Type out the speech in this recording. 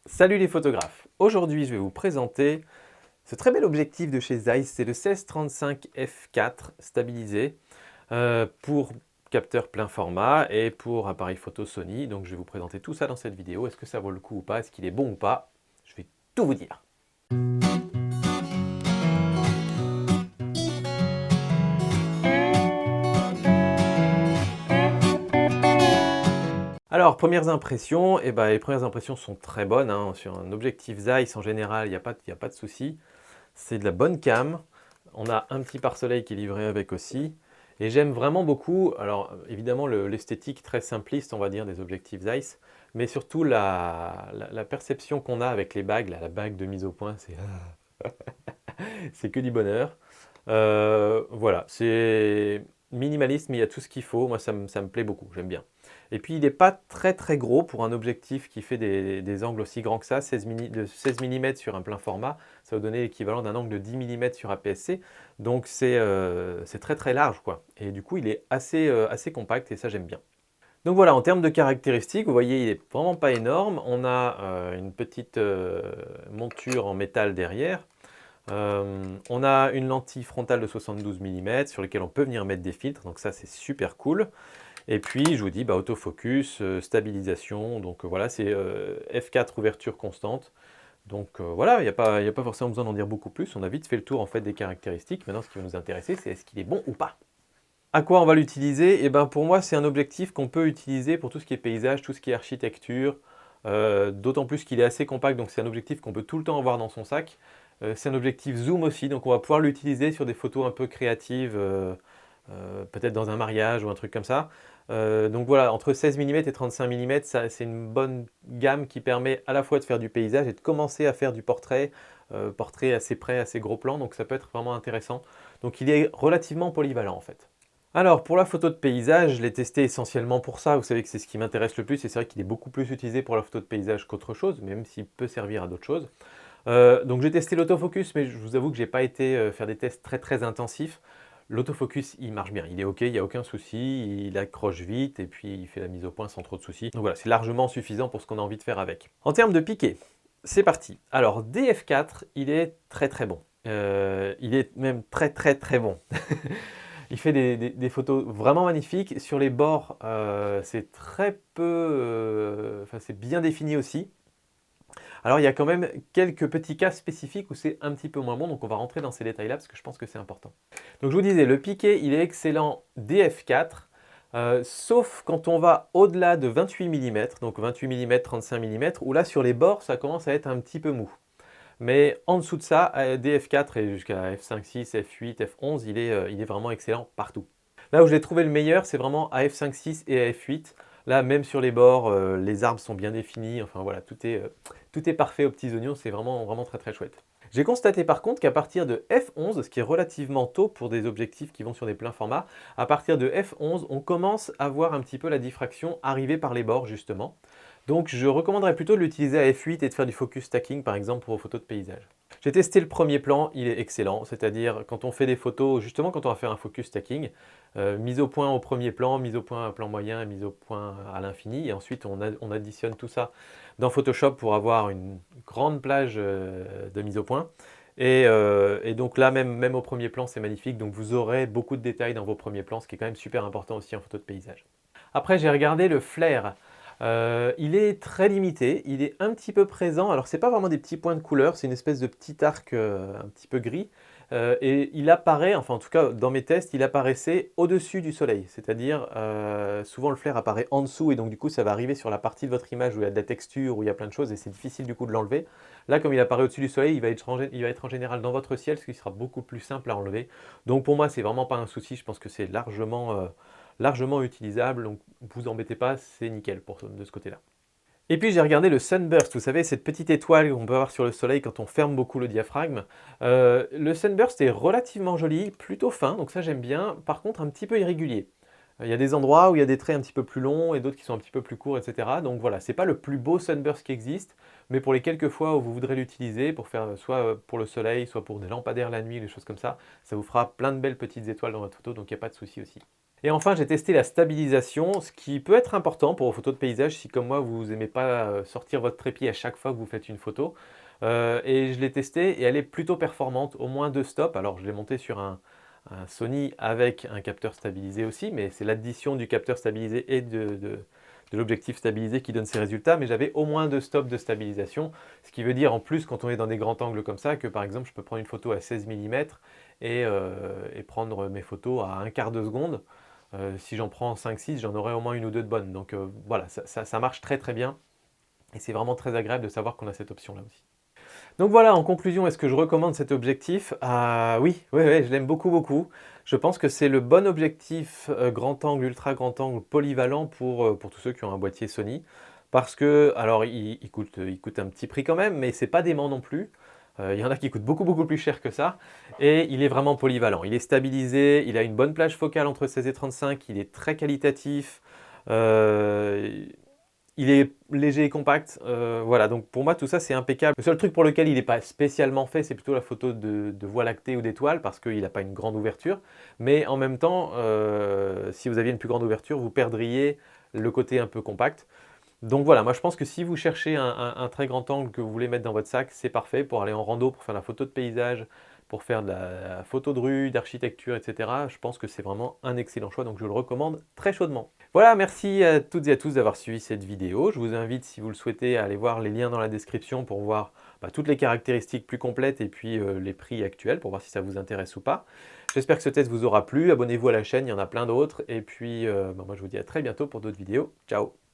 Salut les photographes! Aujourd'hui, je vais vous présenter ce très bel objectif de chez Zeiss. C'est le 16-35 f4 stabilisé pour capteur plein format et pour appareil photo Sony. Donc je vais vous présenter tout ça dans cette vidéo. Est-ce que ça vaut le coup ou pas? Est-ce qu'il est bon ou pas? Je vais tout vous dire. Alors, premières impressions, les premières impressions sont très bonnes, hein. Sur un objectif Zeiss, en général, il y a pas de souci. C'est de la bonne cam. On a un petit pare-soleil qui est livré avec aussi. Et j'aime vraiment beaucoup, alors évidemment l'esthétique très simpliste, on va dire, des objectifs Zeiss, mais surtout la perception qu'on a avec les bagues, la bague de mise au point, c'est que du bonheur. Voilà, c'est minimaliste, mais il y a tout ce qu'il faut. Moi, ça me plaît beaucoup, j'aime bien. Et puis, il n'est pas très très gros pour un objectif qui fait des angles aussi grands que ça, de 16 mm sur un plein format. Ça va donner l'équivalent d'un angle de 10 mm sur APS-C. Donc, c'est très très large, quoi. Et du coup, il est assez compact et ça, j'aime bien. Donc voilà, en termes de caractéristiques, vous voyez, il n'est vraiment pas énorme. On a une petite monture en métal derrière. On a une lentille frontale de 72 mm sur laquelle on peut venir mettre des filtres, donc ça c'est super cool. Et puis je vous dis autofocus, stabilisation, donc voilà, c'est f4 ouverture constante. Donc voilà, il n'y a pas forcément besoin d'en dire beaucoup plus, on a vite fait le tour en fait des caractéristiques. Maintenant ce qui va nous intéresser, c'est est-ce qu'il est bon ou pas. À quoi on va l'utiliser? Pour moi c'est un objectif qu'on peut utiliser pour tout ce qui est paysage, tout ce qui est architecture, d'autant plus qu'il est assez compact, donc c'est un objectif qu'on peut tout le temps avoir dans son sac. C'est un objectif zoom aussi, donc on va pouvoir l'utiliser sur des photos un peu créatives, peut-être dans un mariage ou un truc comme ça. Donc voilà, entre 16 mm et 35 mm, c'est une bonne gamme qui permet à la fois de faire du paysage et de commencer à faire du portrait, portrait assez près, assez gros plan, donc ça peut être vraiment intéressant. Donc il est relativement polyvalent en fait. Alors pour la photo de paysage, je l'ai testé essentiellement pour ça, vous savez que c'est ce qui m'intéresse le plus, et c'est vrai qu'il est beaucoup plus utilisé pour la photo de paysage qu'autre chose, même s'il peut servir à d'autres choses. Donc j'ai testé l'autofocus, mais je vous avoue que j'ai pas été faire des tests très très intensifs. L'autofocus, il marche bien, il est ok, il n'y a aucun souci, il accroche vite et puis il fait la mise au point sans trop de soucis. Donc voilà, c'est largement suffisant pour ce qu'on a envie de faire avec. En termes de piqué, c'est parti. Alors DF4, il est très très bon. Il est même très très très bon. Il fait des photos vraiment magnifiques. Sur les bords, c'est très peu... c'est bien défini aussi. Alors il y a quand même quelques petits cas spécifiques où c'est un petit peu moins bon, donc on va rentrer dans ces détails-là parce que je pense que c'est important. Donc je vous disais, le piqué, il est excellent DF4, sauf quand on va au-delà de 28 mm, donc 28 mm, 35 mm, où là sur les bords, ça commence à être un petit peu mou. Mais en dessous de ça, DF4 et jusqu'à F5.6, F8, F11, il est vraiment excellent partout. Là où je l'ai trouvé le meilleur, c'est vraiment à F5.6 et à F8. Là, même sur les bords, les arbres sont bien définis. Enfin voilà, tout est parfait aux petits oignons. C'est vraiment, vraiment très très chouette. J'ai constaté par contre qu'à partir de F11, ce qui est relativement tôt pour des objectifs qui vont sur des pleins formats, à partir de F11, on commence à voir un petit peu la diffraction arriver par les bords justement. Donc je recommanderais plutôt de l'utiliser à F8 et de faire du focus stacking par exemple pour vos photos de paysage. J'ai testé le premier plan, il est excellent, c'est-à-dire quand on fait des photos, justement quand on va faire un focus stacking, mise au point au premier plan, mise au point à plan moyen et mise au point à l'infini, et ensuite on additionne tout ça dans Photoshop pour avoir une grande plage de mise au point. Et donc là, même au premier plan, c'est magnifique, donc vous aurez beaucoup de détails dans vos premiers plans, ce qui est quand même super important aussi en photo de paysage. Après, j'ai regardé le flair. Il est très limité, il est un petit peu présent, alors c'est pas vraiment des petits points de couleur, c'est une espèce de petit arc un petit peu gris, et il apparaît, enfin en tout cas dans mes tests, il apparaissait au-dessus du soleil, c'est-à-dire souvent le flair apparaît en dessous et donc du coup ça va arriver sur la partie de votre image où il y a de la texture, où il y a plein de choses et c'est difficile du coup de l'enlever. Là comme il apparaît au-dessus du soleil, il va être en général dans votre ciel, ce qui sera beaucoup plus simple à enlever. Donc pour moi c'est vraiment pas un souci, je pense que c'est largement utilisable, donc vous embêtez pas, c'est nickel de ce côté-là. Et puis j'ai regardé le sunburst, vous savez, cette petite étoile qu'on peut avoir sur le soleil quand on ferme beaucoup le diaphragme. Le sunburst est relativement joli, plutôt fin, donc ça j'aime bien, par contre un petit peu irrégulier. Il y a des endroits où il y a des traits un petit peu plus longs et d'autres qui sont un petit peu plus courts, etc. Donc voilà, c'est pas le plus beau sunburst qui existe, mais pour les quelques fois où vous voudrez l'utiliser, pour faire soit pour le soleil, soit pour des lampadaires la nuit, des choses comme ça vous fera plein de belles petites étoiles dans votre photo, donc il n'y a pas de souci aussi. Et enfin, j'ai testé la stabilisation, ce qui peut être important pour vos photos de paysage si comme moi vous n'aimez pas sortir votre trépied à chaque fois que vous faites une photo. Et je l'ai testé et elle est plutôt performante, au moins 2 stops. Alors je l'ai monté sur un Sony avec un capteur stabilisé aussi, mais c'est l'addition du capteur stabilisé et de l'objectif stabilisé qui donne ces résultats, mais j'avais au moins 2 stops de stabilisation, ce qui veut dire en plus quand on est dans des grands angles comme ça, que par exemple je peux prendre une photo à 16 mm et prendre mes photos à un quart de seconde. Si j'en prends 5-6, j'en aurai au moins une ou deux de bonnes. Donc voilà, ça marche très très bien et c'est vraiment très agréable de savoir qu'on a cette option-là aussi. Donc voilà, en conclusion, est-ce que je recommande cet objectif? Ah oui, oui, oui, je l'aime beaucoup, beaucoup. Je pense que c'est le bon objectif grand angle, ultra grand angle, polyvalent pour tous ceux qui ont un boîtier Sony. Parce que, alors, il coûte un petit prix quand même, mais c'est pas dément non plus. Il y en a qui coûtent beaucoup, beaucoup plus cher que ça. Et il est vraiment polyvalent. Il est stabilisé, il a une bonne plage focale entre 16 et 35, il est très qualitatif. Euh, il est léger et compact, voilà, donc pour moi tout ça c'est impeccable. Le seul truc pour lequel il n'est pas spécialement fait, c'est plutôt la photo de Voie lactée ou d'étoiles, parce qu'il n'a pas une grande ouverture. Mais en même temps, si vous aviez une plus grande ouverture, vous perdriez le côté un peu compact. Donc voilà, moi je pense que si vous cherchez un très grand angle que vous voulez mettre dans votre sac, c'est parfait pour aller en rando, pour faire la photo de paysage, pour faire de la photo de rue, d'architecture, etc. Je pense que c'est vraiment un excellent choix, donc je le recommande très chaudement. Voilà, merci à toutes et à tous d'avoir suivi cette vidéo. Je vous invite, si vous le souhaitez, à aller voir les liens dans la description pour voir toutes les caractéristiques plus complètes et puis les prix actuels pour voir si ça vous intéresse ou pas. J'espère que ce test vous aura plu. Abonnez-vous à la chaîne, il y en a plein d'autres. Et puis, moi je vous dis à très bientôt pour d'autres vidéos. Ciao!